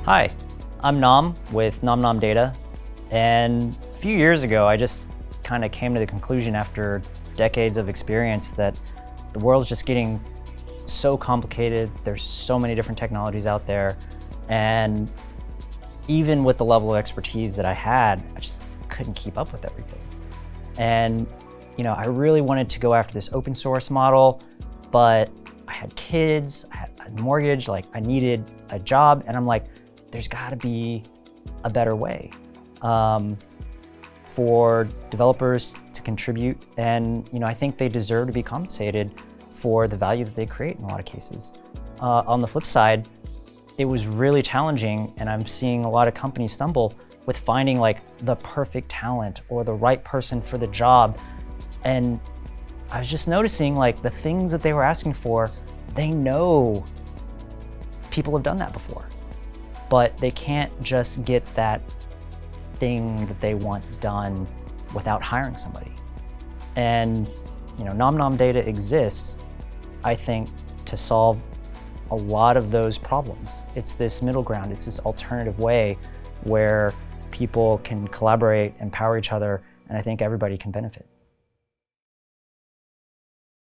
Hi, I'm Nom with Nom Nom Data, and a few years ago I just kind of came to the conclusion after decades of experience that the world's just getting so complicated. There's so many different technologies out there, and even with the level of expertise that I had, I just couldn't keep up with everything. And I really wanted to go after this open source model, but I had kids, I had a mortgage, I needed a job, and I'm like, there's got to be a better way for developers to contribute, and I think they deserve to be compensated for the value that they create in a lot of cases. On the flip side, it was really challenging, and I'm seeing a lot of companies stumble with finding the perfect talent or the right person for the job. And I was just noticing the things that they were asking for, they know people have done that before, but they can't just get that thing that they want done without hiring somebody. And Nom Nom Data Exists, I think, to solve a lot of those problems. It's this middle ground, it's this alternative way where people can collaborate, empower each other, and I think everybody can benefit.